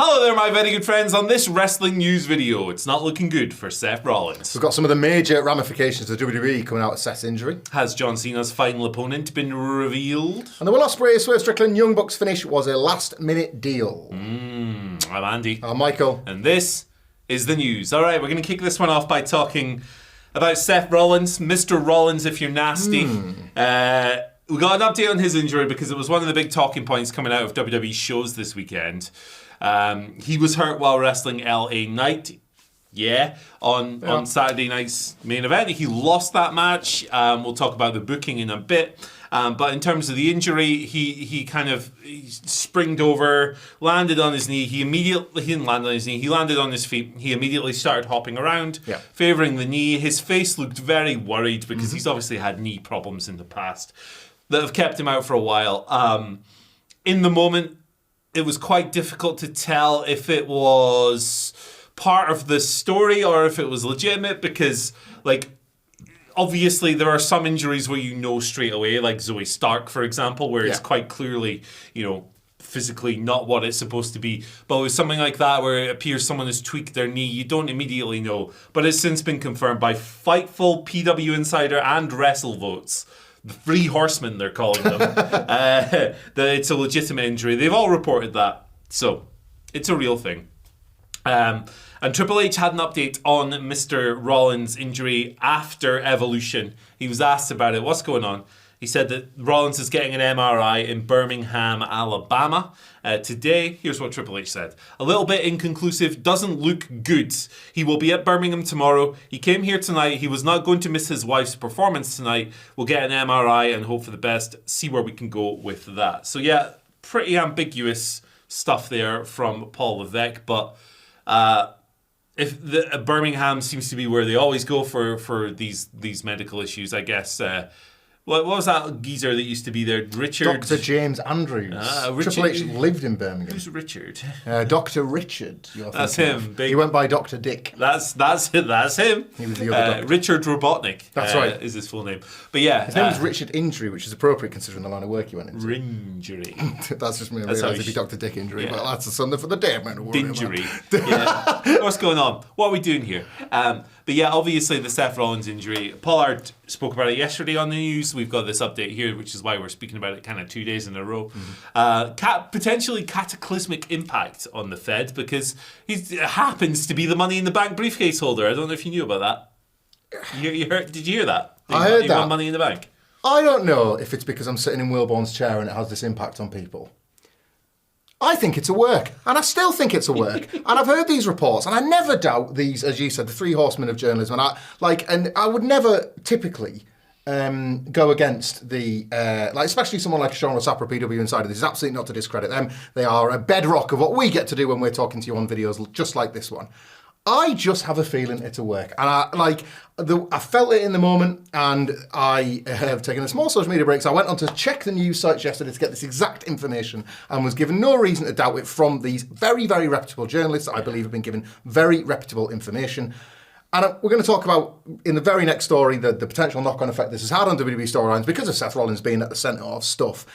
Hello there, my very good friends. On this wrestling news video, it's not looking good for Seth Rollins. We've got some of the major ramifications of WWE coming out of Seth's injury. Has John Cena's final opponent been revealed? And the Will Ospreay, Swerve Strickland, Young Bucks finish was a last-minute deal. I'm Andy. I'm Michael. And this is the news. All right, we're going to kick this one off by talking about Seth Rollins, Mr. Rollins if you're nasty. We got an update on his injury because it was one of the big talking points coming out of WWE shows this weekend. He was hurt while wrestling LA Knight, on Saturday night's main event. He lost that match. We'll talk about the booking in a bit. But in terms of the injury, he springed over, landed on his knee. He didn't land on his knee. He landed on his feet. He immediately started hopping around, favouring the knee. His face looked very worried because he's obviously had knee problems in the past that have kept him out for a while. In the moment, it was quite difficult to tell if it was part of the story or if it was legitimate because, obviously there are some injuries where you know straight away, like Zoe Stark, for example, where it's quite clearly, physically not what it's supposed to be. But with something like that where it appears someone has tweaked their knee, you don't immediately know. But it's since been confirmed by Fightful, PW Insider, and WrestleVotes. The three horsemen, they're calling them, that it's a legitimate injury. They've all reported that. So, it's a real thing. And Triple H had an update on Mr. Rollins' injury after Evolution. He was asked about it. What's going on? He said that Rollins is getting an MRI in Birmingham, Alabama today. Here's what Triple H said. A little bit inconclusive, doesn't look good. He will be at Birmingham tomorrow. He came here tonight. He was not going to miss his wife's performance tonight. We'll get an MRI and hope for the best. See where we can go with that. So yeah, pretty ambiguous stuff there from Paul Levesque. But if Birmingham seems to be where they always go for these medical issues, I guess. What was that geezer that used to be there? Richard? Dr. James Andrews. Triple H lived in Birmingham. Who's Richard? Dr. Richard. That's him. He went by Dr. Dick. That's him. He was the other doctor. Richard Robotnik. That's right. Is his full name. But yeah. His name was Richard Injury, which is appropriate considering the line of work he went into. Rinjury. That's just me. I realised it'd be Dr. Dick Injury, but that's the Sunday for the day, man. Dinjury. What's going on? What are we doing here? But yeah, obviously the Seth Rollins injury. Pollard spoke about it yesterday on the news. We've got this update here, which is why we're speaking about it kind of 2 days in a row. Potentially cataclysmic impact on the Fed because he happens to be the Money in the Bank briefcase holder. I don't know if you knew about that. You heard? Did you hear that? I heard that. Money in the Bank. I don't know if it's because I'm sitting in Wilborn's chair and it has this impact on people. I think it's a work, and I still think it's a work. And I've heard these reports, and I never doubt these, as you said, the three horsemen of journalism. And I would never typically go against the especially someone like Sean Rossapra, PW Insider. This is absolutely not to discredit them. They are a bedrock of what we get to do when we're talking to you on videos, just like this one. I just have a feeling it's a work, and I felt it in the moment, and I have taken a small social media break. So I went on to check the news sites yesterday to get this exact information, and was given no reason to doubt it from these very, very reputable journalists that I believe have been given very reputable information. And we're going to talk about, in the very next story, the potential knock-on effect this has had on WWE storylines because of Seth Rollins being at the centre of stuff.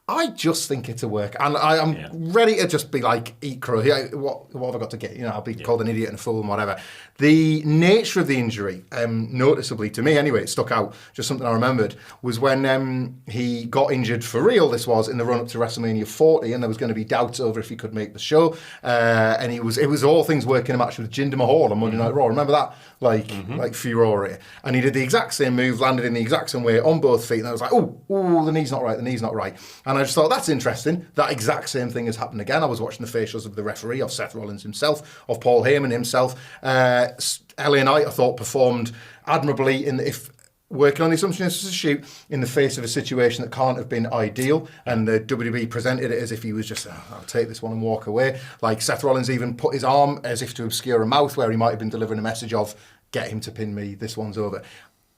I just think it's a work, and I'm ready to just be like, eat crow. What have I got to get? I'll be called an idiot and a fool and whatever. The nature of the injury, noticeably to me anyway, it stuck out, just something I remembered, was when he got injured for real, this was in the run-up to WrestleMania 40, and there was going to be doubts over if he could make the show, and it was all things working a match with Jinder Mahal on Monday Night Raw. Remember that? Like furore. And he did the exact same move, landed in the exact same way on both feet, and I was like, oh, the knee's not right. And I just thought, that's interesting. That exact same thing has happened again. I was watching the facials of the referee, of Seth Rollins himself, of Paul Heyman himself. LA Knight, I thought, performed admirably if working on the assumption this was a shoot in the face of a situation that can't have been ideal, and the WWE presented it as if he was just, I'll take this one and walk away. Like Seth Rollins even put his arm as if to obscure a mouth where he might have been delivering a message of, get him to pin me, this one's over.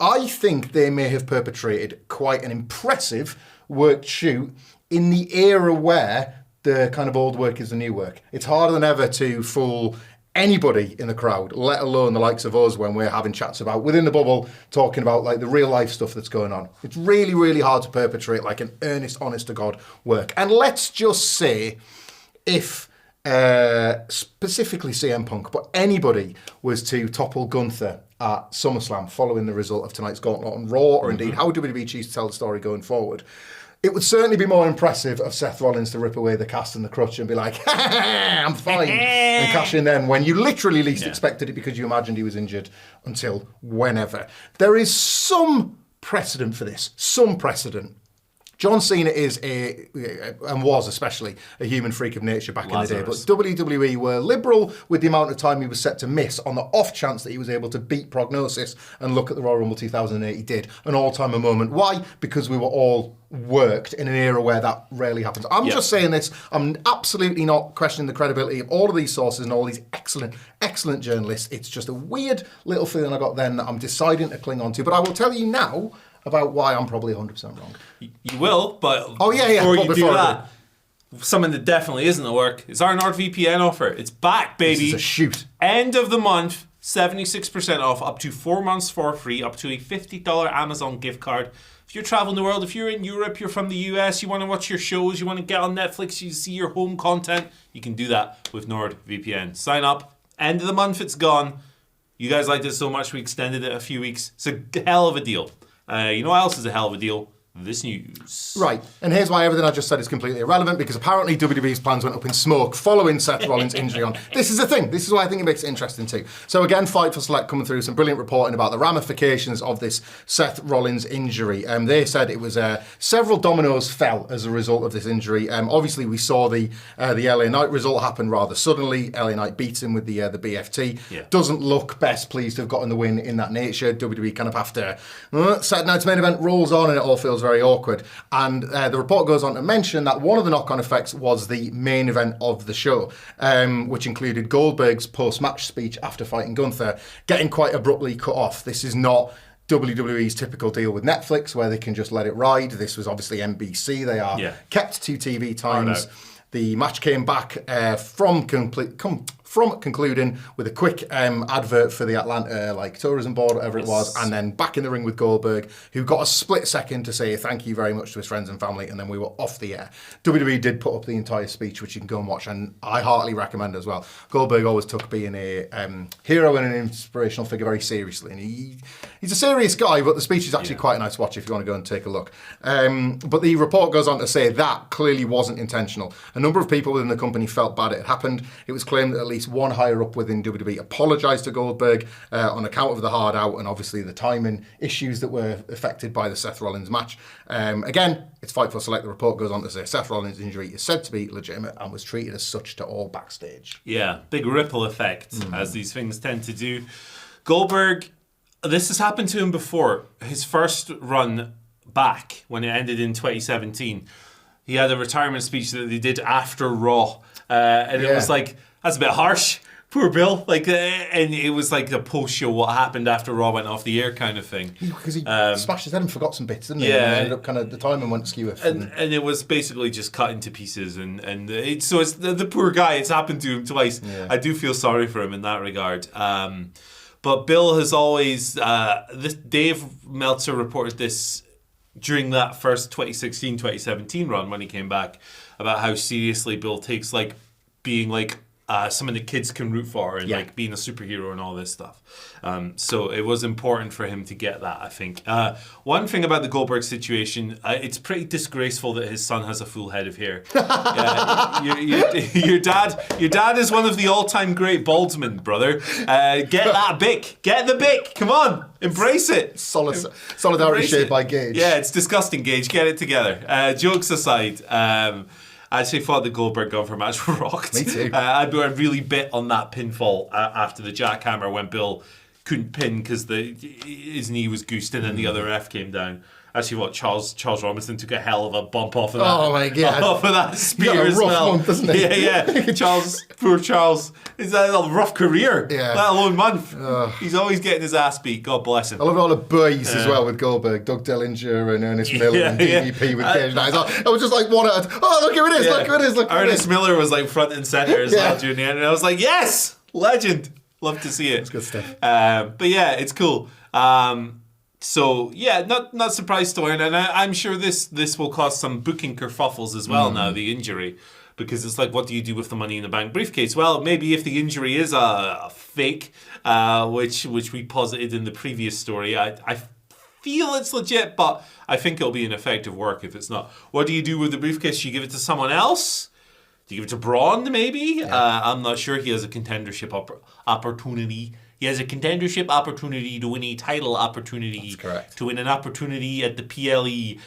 I think they may have perpetrated quite an impressive worked shoot in the era where the kind of old work is the new work. It's harder than ever to fool anybody in the crowd, let alone the likes of us when we're having chats about, within the bubble, talking about like the real life stuff that's going on. It's really, really hard to perpetrate like an earnest, honest to God work. And let's just say if specifically CM Punk, but anybody was to topple Gunther at SummerSlam following the result of tonight's Gauntlet on Raw, or indeed how WWE choose to tell the story going forward, it would certainly be more impressive of Seth Rollins to rip away the cast and the crutch and be like, ha, ha, ha, I'm fine, and cash in then when you literally least expected it because you imagined he was injured until whenever. There is some precedent for this, some precedent. John Cena is and was especially, a human freak of nature back in the day, but WWE were liberal with the amount of time he was set to miss on the off chance that he was able to beat prognosis, and look at the Royal Rumble 2008, he did. An all-timer moment. Why? Because we were all worked in an era where that rarely happens. I'm just saying this, I'm absolutely not questioning the credibility of all of these sources and all these excellent journalists. It's just a weird little feeling I got then that I'm deciding to cling on to, but I will tell you now about why I'm probably 100% wrong. You will, but before you do that, something that definitely isn't at work is our NordVPN offer. It's back, baby. This is a shoot. End of the month, 76% off, up to 4 months for free, up to a $50 Amazon gift card. If you're traveling the world, if you're in Europe, you're from the US, you want to watch your shows, you want to get on Netflix, you see your home content, you can do that with NordVPN. Sign up. End of the month, it's gone. You guys liked it so much, we extended it a few weeks. It's a hell of a deal. You know what else is a hell of a deal? This news. Right, and here's why everything I just said is completely irrelevant, because apparently WWE's plans went up in smoke following Seth Rollins' injury on. This is the thing, this is why I think it makes it interesting too. So again, Fight for Select coming through some brilliant reporting about the ramifications of this Seth Rollins injury. They said it was several dominoes fell as a result of this injury. Obviously we saw the LA Knight result happen rather suddenly. LA Knight beats him with the BFT. Yeah. Doesn't look best pleased to have gotten the win in that nature. WWE kind of after Saturday night's main event rolls on and it all feels very awkward. And the report goes on to mention that one of the knock-on effects was the main event of the show, which included Goldberg's post-match speech after fighting Gunther getting quite abruptly cut off. This is not WWE's typical deal with Netflix where they can just let it ride. This was obviously NBC. They are kept to TV times. The match came back from concluding with a quick advert for the Atlanta tourism board, whatever it was, and then back in the ring with Goldberg, who got a split second to say thank you very much to his friends and family, and then we were off the air. WWE did put up the entire speech, which you can go and watch, and I heartily recommend it as well. Goldberg always took being a hero and an inspirational figure very seriously, and he's a serious guy, but the speech is actually quite nice to watch if you want to go and take a look. But the report goes on to say that clearly wasn't intentional. A number of people within the company felt bad it had happened. It was claimed that at least one higher up within WWE apologised to Goldberg on account of the hard out and obviously the timing issues that were affected by the Seth Rollins match. Again, it's Fight for Select. The report goes on to say Seth Rollins' injury is said to be legitimate and was treated as such to all backstage. Yeah, big ripple effect, as these things tend to do. Goldberg, this has happened to him before. His first run back, when it ended in 2017, he had a retirement speech that they did after Raw. And it was like, that's a bit harsh. Poor Bill. And it was like the post-show, what happened after Raw went off the air kind of thing. Because he smashed his head and forgot some bits, didn't he? Yeah. And ended up kind of, the timing went skew. And it was basically just cut into pieces. So it's the poor guy, it's happened to him twice. Yeah. I do feel sorry for him in that regard. But Bill has always, Dave Meltzer reported this during that first 2016-2017 run when he came back, about how seriously Bill takes being something that kids can root for and being a superhero and all this stuff. So it was important for him to get that, I think. One thing about the Goldberg situation, it's pretty disgraceful that his son has a full head of hair. Your dad is one of the all-time great baldmen, brother. Get that Bic. Get the Bic. Come on. Embrace it. Solidarity shaped by Gage. Yeah, it's disgusting, Gage. Get it together. Jokes aside, I actually thought the Goldberg Gunther match rocked. Me too. I really bit on that pinfall after the jackhammer when Bill couldn't pin because his knee was goosed in and the other ref came down. Actually, what Charles Robinson took a hell of a bump off of that. Oh my god! Off of that spear as well. Month, doesn't he? Yeah. Poor Charles. He's had a rough career. Yeah. Let alone month. He's always getting his ass beat. God bless him. I love all the boys as well with Goldberg, Doug Dillinger and Ernest Miller and DDP with Cage. I was just like, one at a look who it is! Look who it is! Look who it is! Ernest Miller was front and center as well during the end, and I was like, yes, legend. Love to see it. It's good stuff. But yeah, it's cool. So yeah, not surprised to learn, and I'm sure this will cause some booking kerfuffles as well now, the injury. because it's like, what do you do with the Money in the Bank briefcase? Well, maybe if the injury is a fake, which we posited in the previous story, I feel it's legit, but I think it'll be an effective work if it's not. What do you do with the briefcase? Do you give it to someone else? Do you give it to Braun, maybe? Yeah. I'm not sure. He has a contendership opportunity. He has a contendership opportunity to win a title opportunity. That's correct. To win an opportunity at the PLE,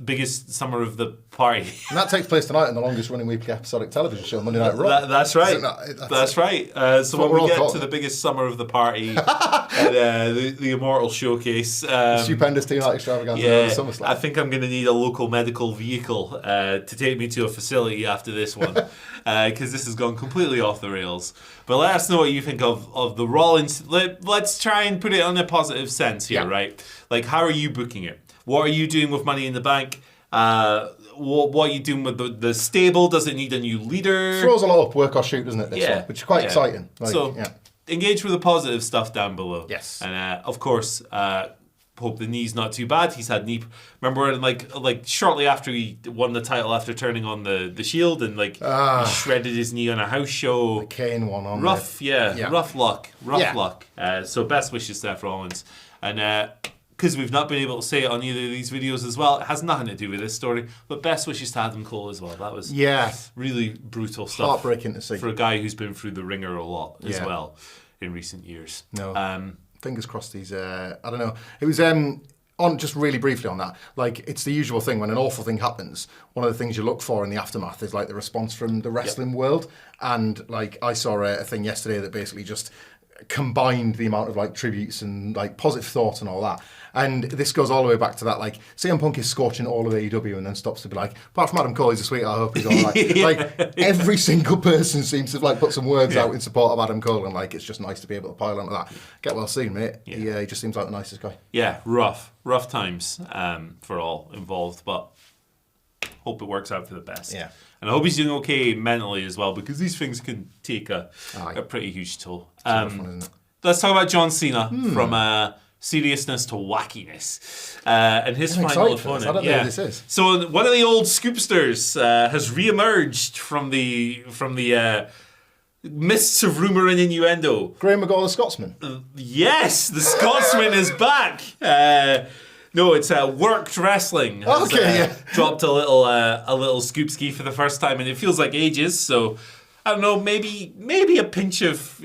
biggest summer of the party. And that takes place tonight in the longest running weekly episodic television show, Monday Night Raw. That's right. That's right. So when we get to the biggest summer of the party, the Immortal Showcase. Stupendous Team Night Extravaganza. Yeah, SummerSlam. I think I'm going to need a local medical vehicle to take me to a facility after this one, because this has gone completely off the rails. But let us know what you think of the Rollins. Let's try and put it on a positive sense here, right? Like, how are you booking it? What are you doing with Money in the Bank? What are you doing with the stable? Does it need a new leader? Throws a lot up, work or shoot, doesn't it? This one, which is quite exciting. Engage with the positive stuff down below. Yes. And of course, hope the knee's not too bad. He's had knee. Remember, like shortly after he won the title after turning on the Shield, and he shredded his knee on a house show. The Kane one on rough luck. So best wishes, Seth Rollins, and. Because we've not been able to say it on either of these videos as well. It has nothing to do with this story. But best wishes to Adam Cole as well. That was really brutal stuff. Heartbreaking to see. For a guy who's been through the ringer a lot as well in recent years. No. Fingers crossed he's... I don't know. It was... on just really briefly on that, it's the usual thing when an awful thing happens. One of the things you look for in the aftermath is the response from the wrestling world. And I saw a thing yesterday that basically just combined the amount of tributes and positive thoughts and all that. And this goes all the way back to that, CM Punk is scorching all of AEW and then stops to be apart from Adam Cole, he's a sweetheart, I hope he's all right. Every single person seems to put some words out in support of Adam Cole, and it's just nice to be able to pile onto that. Get well soon, mate. Yeah. He just seems like the nicest guy. Yeah, rough times for all involved, but hope it works out for the best. Yeah. And I hope he's doing okay mentally as well, because these things can take a pretty huge toll. Fun, isn't it? Let's talk about John Cena from seriousness to wackiness, and his final opponent. I don't know who this is. So one of the old scoopsters has re-emerged from the mists of rumour and innuendo. Graham McGaw, the Scotsman. Yes, the Scotsman is back. No, it's Worked Wrestling. Has, dropped a little scoop ski for the first time, and it feels like ages. So I don't know, maybe a pinch of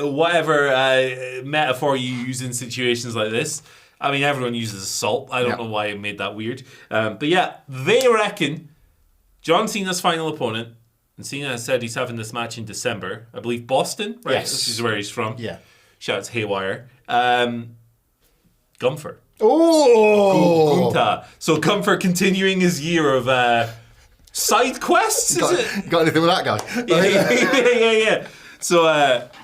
whatever metaphor you use in situations like this. I mean, everyone uses salt. I don't know why it made that weird. But yeah, they reckon John Cena's final opponent, and Cena has said he's having this match in December. I believe Boston, right? Yes. This is where he's from. Yeah. Shout out to Haywire. Gunther. Oh! Gunta. So Gunther continuing his year of side quests, is it? Got anything with that guy? Yeah. So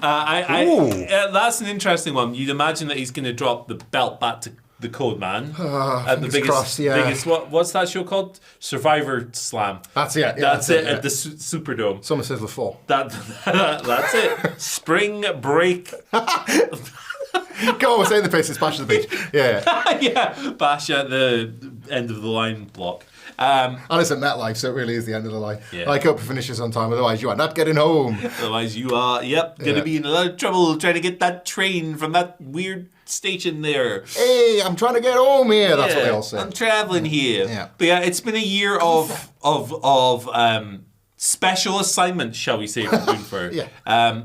that's an interesting one. You'd imagine that he's going to drop the belt back to the Code Man at the biggest. What's that show called? Survivor Slam. That's it. Yeah, that's it at the Superdome. Someone says the 4. That's it. Spring break. Go on, say the place. It's Bash at the Beach. Yeah. Yeah, Bash at the end of the line block. And it's at MetLife, so it really is the end of the line. Yeah. I hope it finishes on time, otherwise you are not getting home. Otherwise you are, going to be in a lot of trouble trying to get that train from that weird station there. Hey, I'm trying to get home here. That's what they all say. I'm traveling here. Yeah. But yeah, it's been a year of special assignment, shall we say, for Gunther.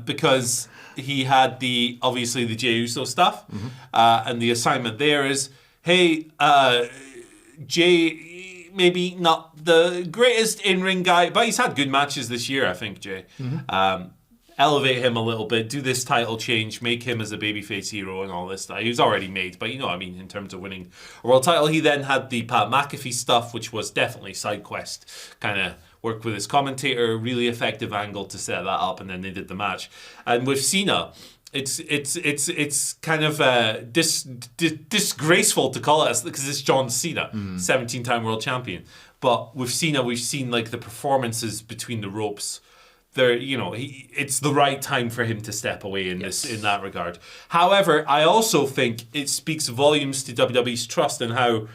Because he had obviously the Jey Uso stuff, and the assignment there is, hey, Jey, maybe not the greatest in-ring guy, but he's had good matches this year, I think, Jey. Elevate him a little bit, do this title change, make him as a babyface hero and all this stuff. He was already made, but you know what I mean, in terms of winning a world title. He then had the Pat McAfee stuff, which was definitely side quest, kind of worked with his commentator, really effective angle to set that up, and then they did the match. And with Cena, it's kind of disgraceful to call it, because it's John Cena, 17-time world champion. But with Cena, we've seen the performances between the ropes. There, it's the right time for him to step away in that regard. However, I also think it speaks volumes to WWE's trust and how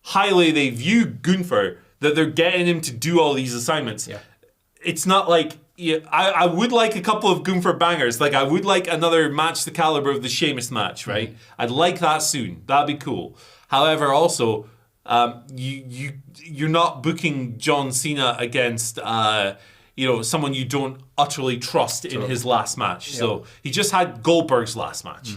highly they view Gunther, that they're getting him to do all these assignments. Yeah. It's not like... Yeah, I would like a couple of Gunther bangers. Like, I would like another match the caliber of the Sheamus match, right? I'd like that soon. That'd be cool. However, also, you're not booking John Cena against someone you don't utterly trust in his last match. Yep. So he just had Goldberg's last match.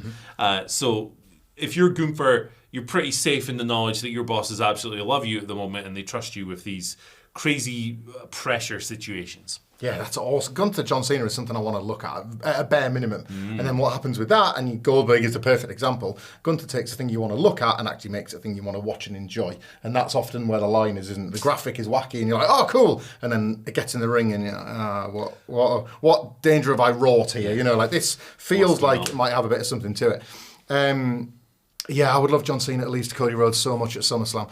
So if you're Gunther, you're pretty safe in the knowledge that your bosses absolutely love you at the moment and they trust you with these crazy pressure situations. Yeah, that's awesome. Gunther John Cena is something I want to look at a bare minimum. And then what happens with that, and Goldberg is the perfect example, Gunther takes a thing you want to look at and actually makes a thing you want to watch and enjoy. And that's often where the line is, isn't it? The graphic is wacky and you're like, oh, cool. And then it gets in the ring and you're like, what danger have I wrought here? Like this feels like it might have a bit of something to it. I would love John Cena to lose to Cody Rhodes so much at SummerSlam.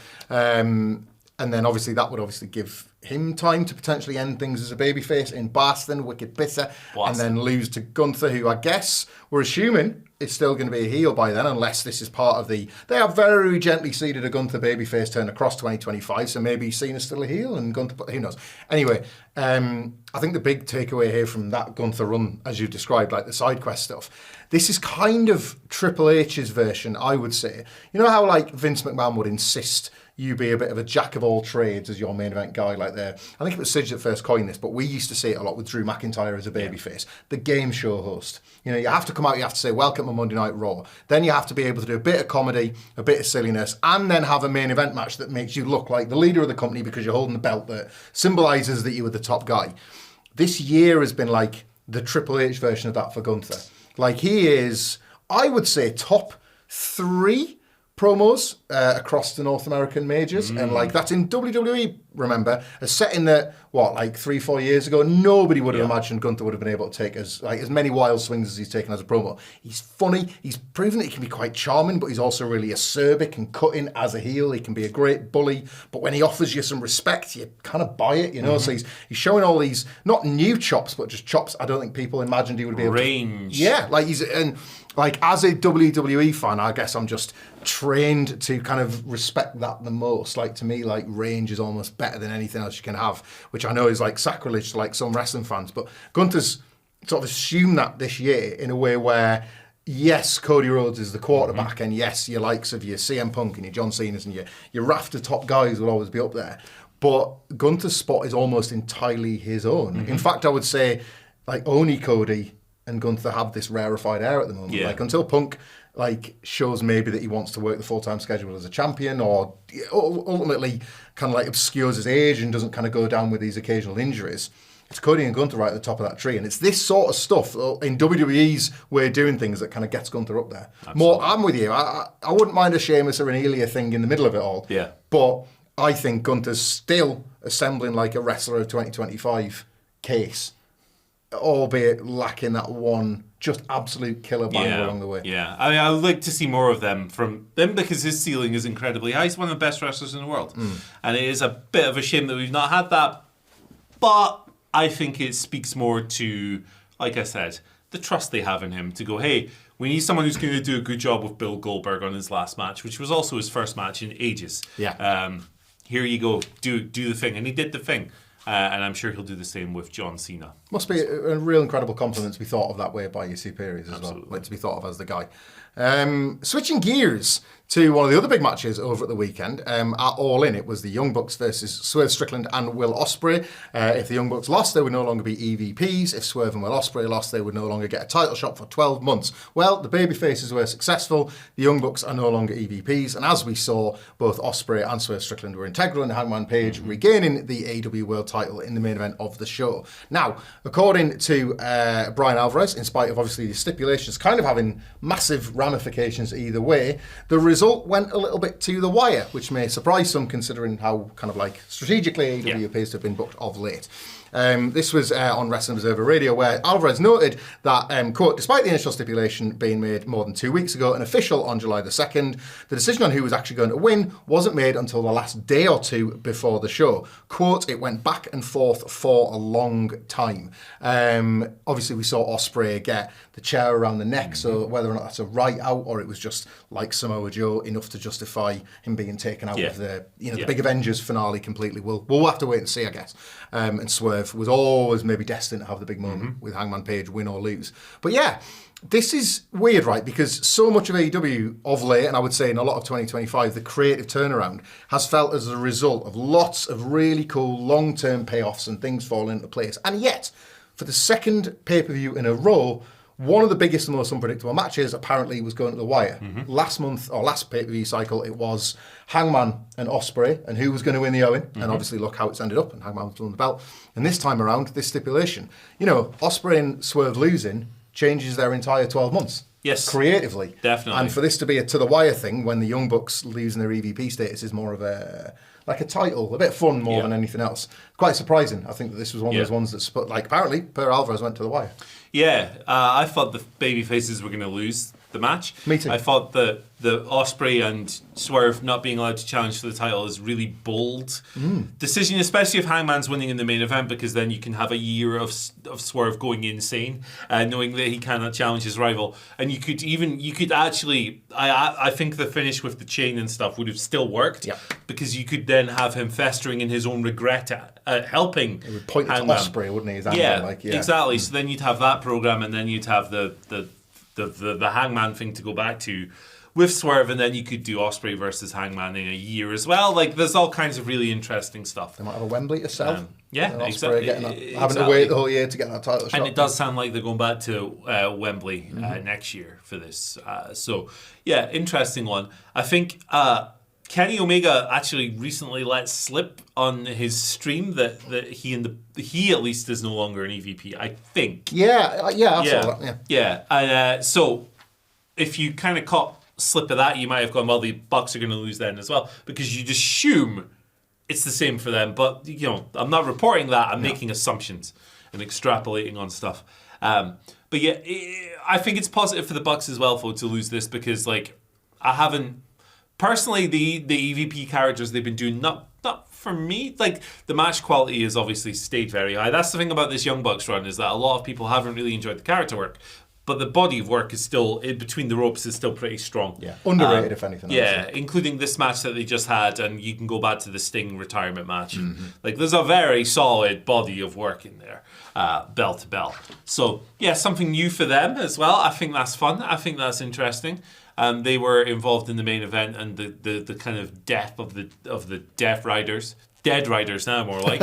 And then obviously that would obviously give him time to potentially end things as a babyface in Boston, Wicked Bitter, and then lose to Gunther, who I guess we're assuming is still going to be a heel by then, unless this is part of the... They have very gently seeded a Gunther babyface turn across 2025, so maybe Cena's still a heel and Gunther... Who knows? Anyway, I think the big takeaway here from that Gunther run, as you described, like the side quest stuff, this is kind of Triple H's version, I would say. You know how like Vince McMahon would insist you be a bit of a jack of all trades as your main event guy, like there. I think it was Sidge that first coined this, but we used to see it a lot with Drew McIntyre as a babyface, the game show host. You have to come out, you have to say, welcome to Monday Night Raw. Then you have to be able to do a bit of comedy, a bit of silliness, and then have a main event match that makes you look like the leader of the company because you're holding the belt that symbolises that you were the top guy. This year has been like the Triple H version of that for Gunther. Like he is, I would say, top 3 promos across the North American majors, and like that's in WWE, remember, a setting that 3-4 years ago nobody would have imagined Gunther would have been able to take as many wild swings as he's taken as a promo. He's funny, he's proven that he can be quite charming, but he's also really acerbic and cutting as a heel. He can be a great bully, but when he offers you some respect, you kind of buy it, so he's showing all these not new chops, but just chops I don't think people imagined he would be able range. As a WWE fan, I guess I'm just trained to kind of respect that the most. Like, to me, like, range is almost better than anything else you can have, which I know is, like, sacrilege to, like, some wrestling fans. But Gunther's sort of assumed that this year in a way where, yes, Cody Rhodes is the quarterback, and yes, your likes of your CM Punk and your John Cena's and your rafter top guys will always be up there. But Gunther's spot is almost entirely his own. In fact, I would say, like, only Cody and Gunther have this rarefied air at the moment. Like, until Punk shows maybe that he wants to work the full-time schedule as a champion, or ultimately kind of like obscures his age and doesn't kind of go down with these occasional injuries, it's Cody and Gunther right at the top of that tree. And it's this sort of stuff in WWE's way of doing things that kind of gets Gunther up there. Absolutely. I'm with you. I wouldn't mind a Sheamus or an Elia thing in the middle of it all. Yeah. But I think Gunther's still assembling like a wrestler of 2025 case, albeit lacking that one just absolute killer banger along the way. Yeah, I mean, I would like to see more of them from him because his ceiling is incredibly high. He's one of the best wrestlers in the world. And it is a bit of a shame that we've not had that. But I think it speaks more to, like I said, the trust they have in him to go, hey, we need someone who's going to do a good job with Bill Goldberg on his last match, which was also his first match in ages. Yeah. Here you go, do the thing. And he did the thing. And I'm sure he'll do the same with John Cena. Must be a real incredible compliment to be thought of that way by your superiors as well. Like to be thought of as the guy. Switching gears to one of the other big matches over at the weekend, at All In, it was the Young Bucks versus Swerve Strickland and Will Ospreay. If the Young Bucks lost, they would no longer be EVPs. If Swerve and Will Ospreay lost, they would no longer get a title shot for 12 months. Well, the babyfaces were successful. The Young Bucks are no longer EVPs. And as we saw, both Ospreay and Swerve Strickland were integral in Hangman Page regaining the AEW World title in the main event of the show. Now, according to Brian Alvarez, in spite of obviously the stipulations kind of having massive ramifications either way, the result went a little bit to the wire, which may surprise some considering how kind of like strategically AEW appears to have been booked of late. This was on Wrestling Observer Radio, where Alvarez noted that, quote, despite the initial stipulation being made more than 2 weeks ago and official on July the 2nd, the decision on who was actually going to win wasn't made until the last day or two before the show. Quote, it went back and forth for a long time. Obviously, we saw Ospreay get the chair around the neck, so whether or not that's a right out or it was just like Samoa Joe enough to justify him being taken out of the the big Avengers finale completely, we'll have to wait and see, I guess. And Swerve was always maybe destined to have the big moment with Hangman Page, win or lose. But yeah, this is weird, right? Because so much of AEW of late, and I would say in a lot of 2025, the creative turnaround has felt as a result of lots of really cool long-term payoffs and things falling into place. And yet, for the second pay-per-view in a row, one of the biggest and most unpredictable matches apparently was going to the wire. Last month, or last pay-per-view cycle, it was Hangman and Ospreay, and who was going to win the Owen. And obviously, look how it's ended up, and Hangman won the belt. And this time around, this stipulation, Ospreay and Swerve losing changes their entire 12 months. Yes. Creatively. Definitely. And for this to be a to-the-wire thing, when the Young Bucks losing their EVP status is more of a title, a bit of fun more than anything else. Quite surprising. I think that this was one of those ones that, apparently, Per Alvarez went to the wire. Yeah, I thought the baby faces were going to lose the match. Me too. I thought that the Ospreay and Swerve not being allowed to challenge for the title is really bold decision, especially if Hangman's winning in the main event, because then you can have a year of Swerve going insane, knowing that he cannot challenge his rival. And you could actually, I think the finish with the chain and stuff would have still worked, because you could then have him festering in his own regret at helping. It would point to Hangman. Ospreay, wouldn't he? His anger, exactly. So then you'd have that program, and then you'd have the Hangman thing to go back to with Swerve, and then you could do Ospreay versus Hangman in a year as well. Like, there's all kinds of really interesting stuff. They might have a Wembley to sell. Exactly. Having to wait the whole year to get that title shot. And it does sound like they're going back to Wembley next year for this. So, yeah, interesting one. I think Kenny Omega actually recently let slip on his stream that he at least is no longer an EVP, I think. I saw that. Yeah. So if you kind of caught slip of that, you might have gone, well, the Bucks are going to lose then as well, because you'd assume it's the same for them. But I'm not reporting that. I'm making assumptions and extrapolating on stuff. But yeah, I think it's positive for the Bucks as well, to lose this, because I haven't. Personally, the EVP characters they've been doing, not for me. The match quality has obviously stayed very high. That's the thing about this Young Bucks run, is that a lot of people haven't really enjoyed the character work, but the body of work is still, between the ropes, is still pretty strong. Yeah, underrated if anything. Yeah, including this match that they just had, and you can go back to the Sting retirement match. There's a very solid body of work in there, bell to bell. So yeah, something new for them as well. I think that's fun. I think that's interesting. They were involved in the main event and the kind of death of the Death Riders, Dead Riders now more like.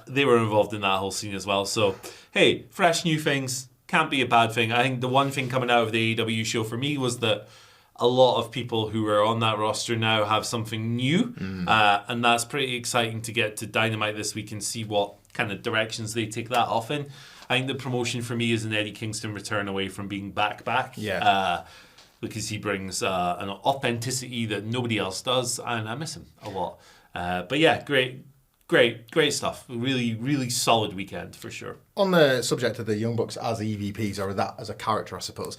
They were involved in that whole scene as well. So hey, fresh new things can't be a bad thing. I think the one thing coming out of the AEW show for me was that a lot of people who are on that roster now have something new, and that's pretty exciting to get to Dynamite this week and see what kind of directions they take that off in. I think the promotion for me is an Eddie Kingston return away from being back. Because he brings an authenticity that nobody else does, and I miss him a lot. But yeah, great stuff. Really, really solid weekend for sure. On the subject of the Young Bucks as EVPs, or that as a character, I suppose,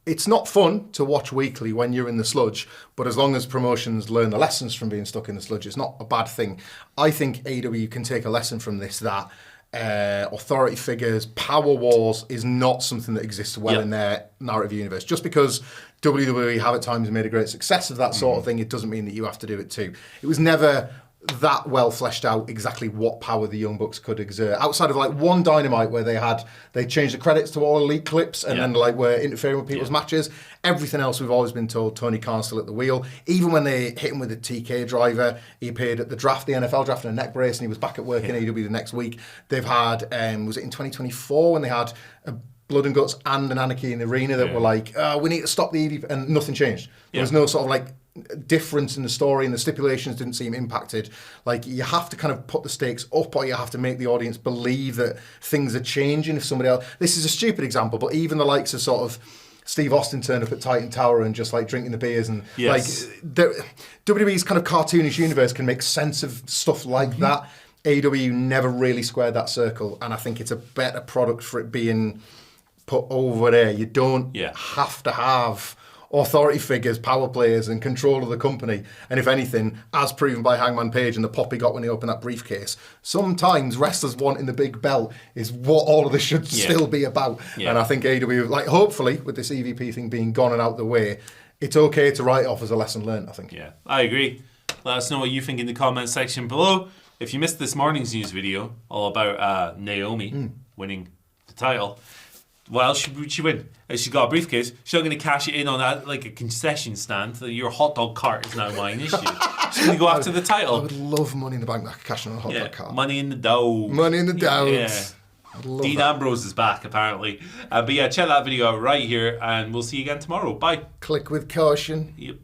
it's not fun to watch weekly when you're in the sludge, but as long as promotions learn the lessons from being stuck in the sludge, it's not a bad thing. I think AEW can take a lesson from this, that authority figures, power wars is not something that exists well in their narrative universe. Just because WWE have at times made a great success of that sort of thing, it doesn't mean that you have to do it too. It was never that well fleshed out exactly what power the Young Bucks could exert, outside of one Dynamite where they changed the credits to all elite clips and then were interfering with people's matches. Everything else we've always been told Tony Khan's still at the wheel. Even when they hit him with a TK driver, he appeared at the NFL draft in a neck brace, and he was back at work in AEW the next week. They've had was it in 2024 when they had a Blood and Guts and an Anarchy in the arena that were we need to stop the EVP, and nothing changed. There was no sort of difference in the story, and the stipulations didn't seem impacted. You have to kind of put the stakes up, or you have to make the audience believe that things are changing. If somebody else, this is a stupid example, but even the likes of sort of Steve Austin turned up at Titan Tower and just drinking the beers, and WWE's kind of cartoonish universe can make sense of stuff like that. AEW never really squared that circle, and I think it's a better product for it being put over there. You don't have to have authority figures, power players, and control of the company. And if anything, as proven by Hangman Page and the pop he got when he opened that briefcase, sometimes wrestlers wanting the big belt is what all of this should still be about. And I think AEW, like, hopefully, with this EVP thing being gone and out the way, it's okay to write off as a lesson learned, I think. Yeah, I agree. Let us know what you think in the comments section below. If you missed this morning's news video all about Naomi winning the title, well, she win. She's got a briefcase. She's not going to cash it in on that like a concession stand. Your hot dog cart is now mine, is she? She's going to go after the title. I would love Money in the Bank that cash in on a hot dog cart. Money in the dough. Money in the dough. Yeah. Dean Ambrose is back, apparently. But yeah, check that video out right here, and we'll see you again tomorrow. Bye. Click with caution. Yep.